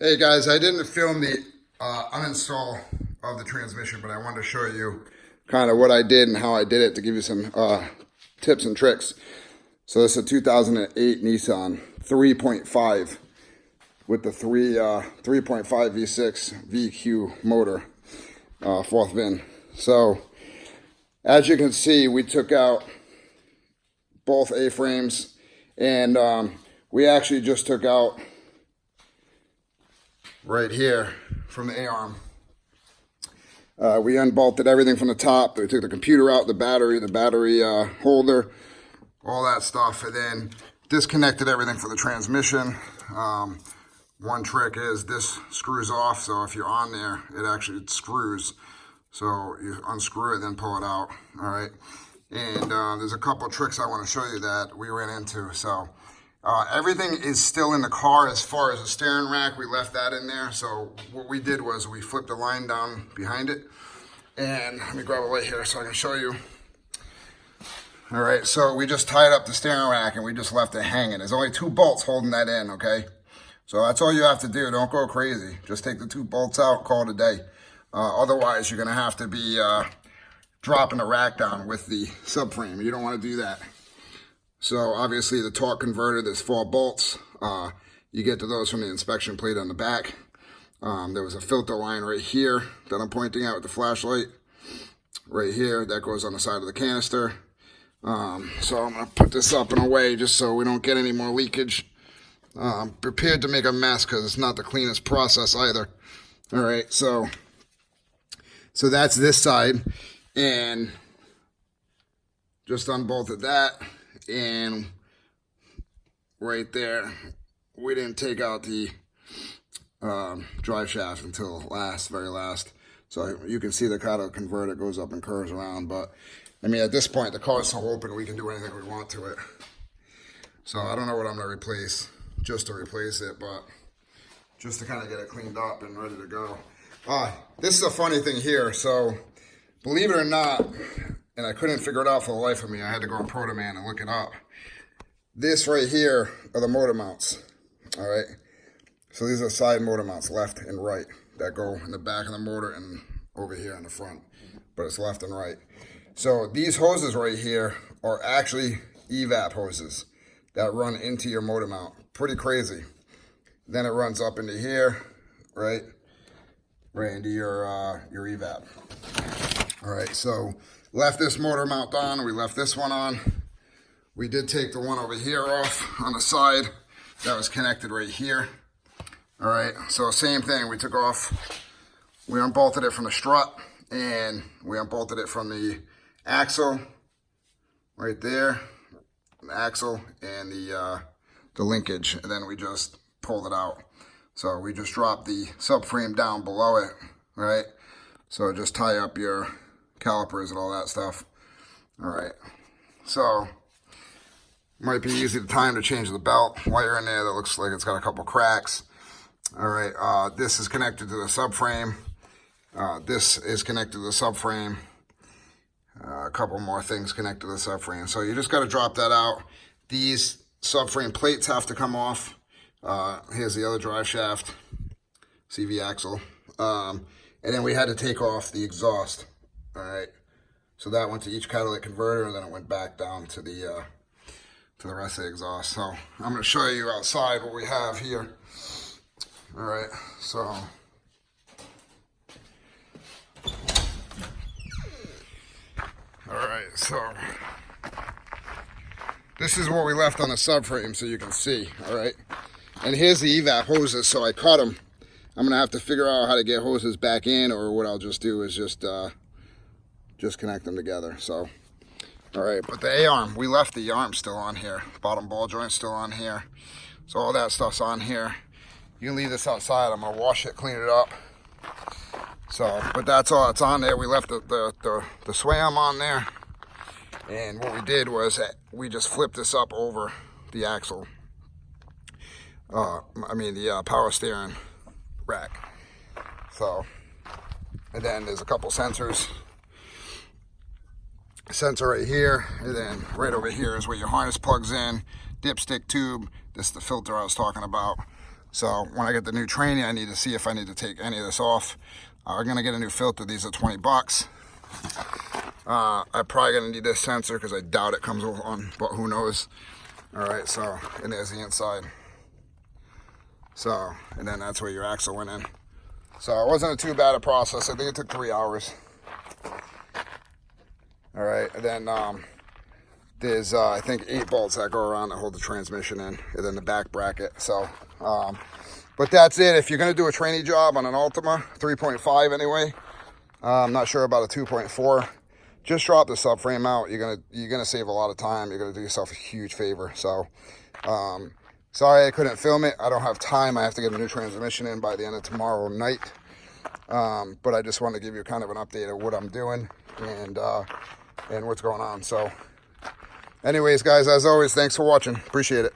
Hey guys, I didn't film the uninstall of the transmission, but I wanted to show you kind of what I did and how I did it to give you some tips and tricks. So this is a 2008 Nissan 3.5 with the 3.5 V6 VQ motor, fourth VIN. So as you can see, we took out both A-frames, and we actually just took out right here from the A-arm. We unbolted everything from the top. We took the computer out, the battery holder, all that stuff, and then disconnected everything for the transmission. One trick is this screws off, so if you're on there, it screws. So you unscrew it, then pull it out. All right. And there's a couple tricks I want to show you that we ran into. So everything is still in the car as far as the steering rack. We left that in there. So what we did was we flipped the line down behind it. And let me grab a light here so I can show you. All right, so we just tied up the steering rack and we just left it hanging. There's only 2 bolts holding that in, okay? So that's all you have to do. Don't go crazy. Just take the 2 bolts out, call it a day. Otherwise, you're going to have to be dropping the rack down with the subframe. You don't want to do that. So obviously the torque converter, there's 4 bolts. You get to those from the inspection plate on the back. There was a filter line right here that I'm pointing out with the flashlight. Right here, that goes on the side of the canister. So I'm going to put this up and away just so we don't get any more leakage. I'm prepared to make a mess because it's not the cleanest process either. All right, so that's this side. And just unbolted that. And right there, we didn't take out the drive shaft until very last. So you can see the kind of converter goes up and curves around. But I mean, at this point, the car is so open, we can do anything we want to it. So I don't know what I'm going to replace, just to replace it, but just to kind of get it cleaned up and ready to go. This is a funny thing here. So believe it or not, and I couldn't figure it out for the life of me. I had to go on Protoman and look it up. This right here are the motor mounts, all right? So these are side motor mounts, left and right, that go in the back of the motor and over here in the front, but it's left and right. So these hoses right here are actually evap hoses that run into your motor mount. Pretty crazy. Then it runs up into here, right into your evap. All right, so left this motor mount on, we left this one on. We did take the one over here off on the side that was connected right here. All right, so same thing, we took off, we unbolted it from the strut, and we unbolted it from the axle right there, the axle and the linkage, and then we just pulled it out. So we just dropped the subframe down below it, right? So just tie up your calipers and all that stuff. All right, so might be easy to change the belt wire in there that looks like it's got a couple cracks. All right, this is connected to the subframe. This is connected to the subframe. A couple more things connected to the subframe. So you just got to drop that out. These subframe plates have to come off. Here's the other drive shaft, CV axle. And then we had to take off the exhaust. All right, so that went to each catalytic converter, and then it went back down to the rest of the exhaust. So I'm going to show you outside what we have here. All right, so this is what we left on the subframe, so you can see. All right, and here's the evap hoses. So I cut them. I'm gonna have to figure out how to get hoses back in, or what I'll just do is just connect them together. So, all right, but the A-arm, we left the arm still on here. Bottom ball joint still on here. So all that stuff's on here. You can leave this outside. I'm gonna wash it, clean it up. So, but that's all that's on there. We left the sway arm on there. And what we did was we just flipped this up over the axle. The power steering rack. So, and then there's a couple sensors. Sensor right here, and then right over here is where your harness plugs in. Dipstick tube. This is the filter I was talking about. So when I get the new tranny, I need to see if I need to take any of this off. I'm gonna get a new filter. These are 20 bucks. I'm probably gonna need this sensor because I doubt it comes on, but who knows. All right, so, and there's the inside. So, and then that's where your axle went in. So it wasn't too bad a process. I think it took 3 hours. All right, and then there's I think 8 bolts that go around that hold the transmission in, and then the back bracket. So, but that's it. If you're gonna do a tranny job on an Altima 3.5 anyway, I'm not sure about a 2.4. Just drop the subframe out. You're gonna save a lot of time. You're gonna do yourself a huge favor. So, sorry I couldn't film it. I don't have time. I have to get a new transmission in by the end of tomorrow night. But I just wanted to give you kind of an update of what I'm doing and what's going on. So anyways, guys, as always, thanks for watching. Appreciate it.